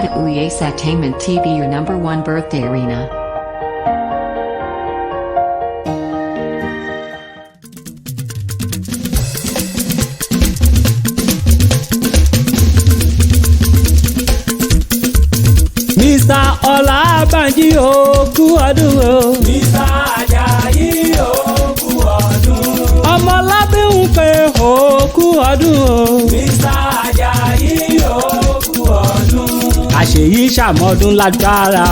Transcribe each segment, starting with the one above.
Data Uyes Attainment TV, your #1 birthday arena. Mr. Ọlábànjí òkú ọdún o. Mr. Àjàyí òkú ọdún. Ọmọlábí ń pe òkú ọdún o. Mr. Àjàyí òkú ọdún. Àṣèyí ṣàmọ́dún lágbára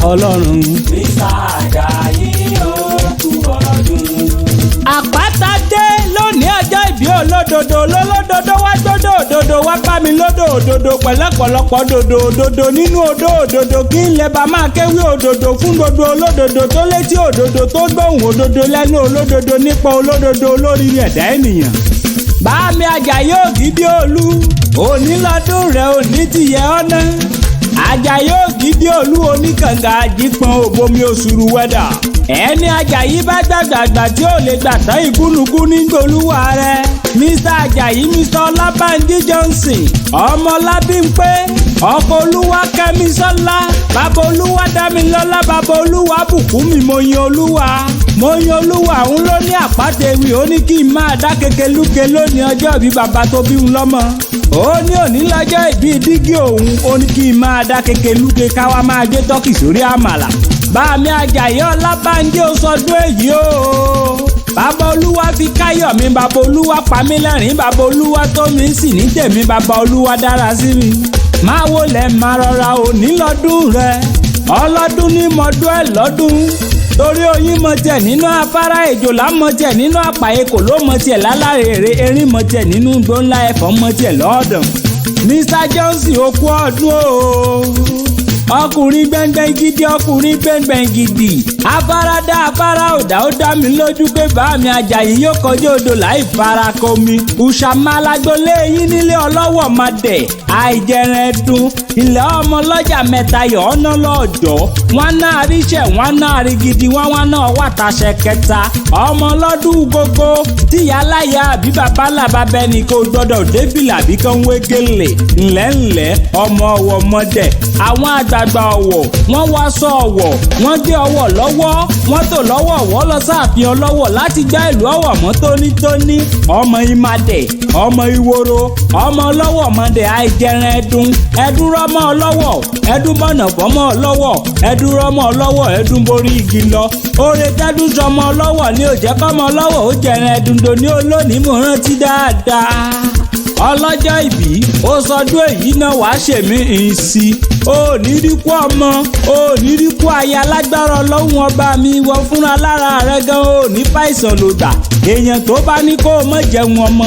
Ọlọ́run. Mr. Àjàyí òkú ọdún. Àpáta dé lónìí ọjọ́ ìbí olódodo lólódodo wá gbódò òdodo wá bá mi lódò òdodo pẹ̀lẹ́pọ̀lọpọ̀ dòdò òdodo nínú odò òdodo kí n lè bá máa kéwì òdodo fún gbogbo olódodo tó létí òdodo tó gbóhùn òdodo lẹ́nu olódodo nípa olódodo olórí ẹ̀dá ènìyàn. Bá mi Àjàyí Ògìdìolú òní lọ́dún rẹ̀ òní tìyẹ ọ́nà. Àjàyí Ògìdìolú oníkànga àjípọn òbomi òṣùrù wẹ́dà. Ẹni Àjàyí bá gbàgbàgbà tí ò lè gbà tán ìgúnnugún ní gbòlúwa rẹ̀. Mr. Àjàyí Mr. Ọlábànjí Johnson ọmọlábí ń pé ọkọ olúwa kẹ́mi sọ́lá bàbá olúwa dámilọ́lá bàbá olúwa bùkún mi mo yin olúwa òun ló ní àpáta ewì ó ní kí n máa dá kekelúke lónìí ọjọ́ ìbí bàbá tó bí ń lọ́mọ ó ní òní lọ́jọ́ ìbí dígí òun ó ní kí n máa dá kekelúke káwa máa gbé tọ́kì sórí àmàlà bá mi Àjàyí Ọlábànjí ó sọdún èyí o bàbá olúwa fi káyọ̀ mi bàbá olúwa pa mí lẹ́rìn bàbá olúwa tó mi sì ní tèmi bàbá olúwa dára sí mi máa wọlé máa rọra òní lọ́dún rẹ ọlọ́dún ní mọ́dún ẹ̀ lọ́dún torí oyin mọ tiẹ̀ nínú afárá èjòlá mọ tiẹ̀ nínú àpàyè kò ló mọ tiẹ̀ lálárèrè erin mọ tiẹ̀ nínú igbó ńlá ẹ̀fọ́ mọ tiẹ̀ lọ́ọ̀dàn Mr. Johnson ó kú ọdún o ọkùnrin gbẹ̀ngbẹ̀ng gidi ọkùnrin gbẹ̀ngbẹ̀ng gidi afárádá afárá ọ̀dà ó dá mi lójú pé bá mi Àjàyí yóò kọjá odò láì fara komi ùṣàmálágbólé yín nílé ọlọ́wọ̀ máa dẹ̀ àìjẹrẹ ẹdun ilẹ̀ ọmọ lọ́jà mẹ́ta yọ̀ ọ́nà lọ́jọ́ wọn náà ríṣẹ̀ wọn náà rí gidi wọn náà wà táṣẹ kẹta ọmọ lọ́dún gbogbo tíyà láyà àbí bàbá làbàbẹ́ ni kò gbọ́dọ̀ débìlà bí kan wé gèlè ńlẹ́ńlẹ́ ọmọ ọwọ́ mọ́dẹ̀ àwọn àgbààgbà ọ̀wọ̀ wọ́n wá sọ ọ̀wọ̀ wọ́n gbé ọwọ̀ lọ́wọ́ wọ́n tò lọ́wọ́ wọ́ lọ sáàfin ọlọ́wọ̀ láti gbá ìlú ọ̀wọ̀ mọ́ tónítóní ọmọ ìmàdẹ̀ ọmọ ìwòrò ọmọ ọlọ́wọ̀ mọ́dẹ̀ àìjẹrẹ ẹdun ẹdun rọmọ ọlọ́wọ̀ ẹdun bọ̀nà fọmọ ọlọ́wọ̀ ẹdun rọmọ ọlọ́wọ̀ ẹdun borí igi lọ oore tẹ́dún sọmọ ọlọ́wọ̀ ní òjẹ́kọ́mọ ọlọ́wọ̀ ó jẹrẹ ẹdun dòní olónìí mo rántí dáadáa ọlọ́jọ́ ìbí ó sọdún èyí náà wàá ṣèmí ìsì ó ní rí kú ọmọ ó ní rí kú aya lágbára ọlọ́run ọba mi wọ fúnra lára rẹ gan ó ní fàìsàn lòdà èèyàn tó bá ní kó o mọ̀ jẹun ọmọ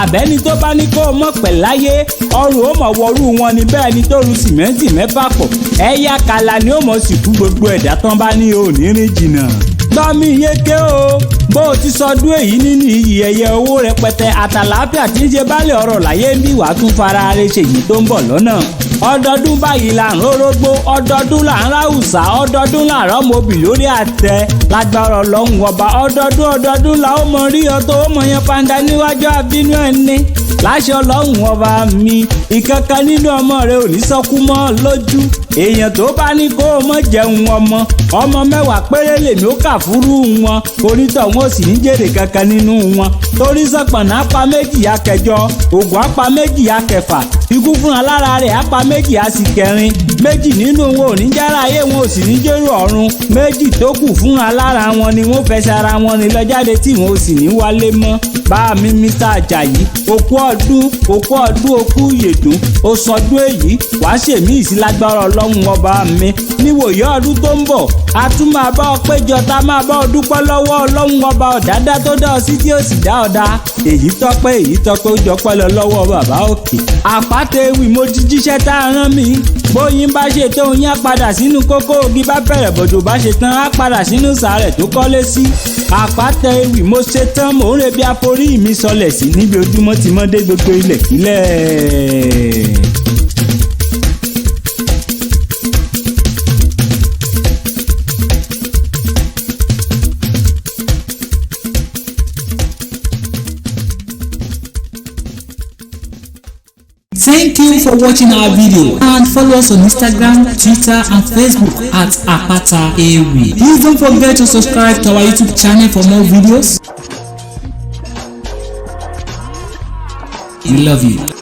àbẹ́ni tó bá ní kó o mọ̀ pẹ̀ láyé ọrùn ó mọ̀ wọrú wọn ni bẹ́ẹ̀ ni tó ru sìmẹ́ǹtì mẹ́fà pọ̀ ẹ̀yà kàlà ni ó mọ̀ sì kú gbogbo ẹ̀dá tán bá ní òní rìn jìnnà gbọ́mi yéké o bó o ti sọdún èyí nínú iyì ẹ̀yẹ owó rẹpẹtẹ àtàlàáfíà tí ń ṣe bálẹ̀ ọ̀rọ̀ láyé ń bí wàá tún fara rẹ ṣèyí tó ń bọ̀ lọ́nà ọdọọdún báyìí là ń rórógbó ọdọọdún là ń ráùsà ọdọọdún là ń rọmọbì lórí àtẹ lágbára Ọlọ́run ọba ọdọọdún là ó mọ rí ọtọ ó mọ yẹn pàǹdà níwájú àbínú ẹni láṣẹ Ọlọ́run ọba mi ìkankan nínú ọmọ rẹ ò ní sọkú mọ́ lójú èèyàn tó bá ní kó o mọ̀ jẹun ọmọ mẹ́wàá péré lèmi ó kà fúrú wọn onítọ̀hún ò sì ní jèrè kankan nínú wọn torí sọ̀pọ̀nà apá méjì akẹjọ ògùn apá méjì akẹfà ikú fúnra lára rẹ̀ apá méjì àsì kẹrin méjì nínú wọn ò ní jára ayé wọn ò sì ní jẹ́rù ọ̀run méjì tó kù fúnra lára wọn ni wọ́n fẹsẹ̀ ara wọn ní lọ́jáde tí wọn ò sì ní wálé mọ́ bá mi Mr. Àjàyí òkú ọdún òkú yèdùn ó sọdún èyí wàá ṣèmí ìsílágbára Ọlọ́run ọba mi níwòye ọdún tó ń bọ̀ a tún máa bá ọ péjọ tá a máa bá ọ dúpẹ́ lọ́wọ́ Ọlọ́run ọba ọ̀dádá tó dá ọ sí tí ó sì dá ọ dá èyí tọ́pẹ́ ó jọpẹ́ lọ lọ́wọ́ bàbá òkè àpáta ewì mo ti jíṣẹ́ tá a rán mi bóyin bá ṣe tó yín á padà sínú kókó ogi bá bẹ̀rẹ̀ bòjò bá ṣe tán á padà sínú sàárẹ̀ tó kọ́lé sí àpáta ewì mo ṣe tán mò ń rebi àforí mi sọlẹ̀ sí níbi ojúmọ́ ti mọ́ dé gbogbo ilẹ̀ kílẹ̀. Thank you for watching our video and follow us on Instagram, Twitter and Facebook at Apata Ewi. Please don't forget to subscribe to our YouTube channel for more videos. We love you.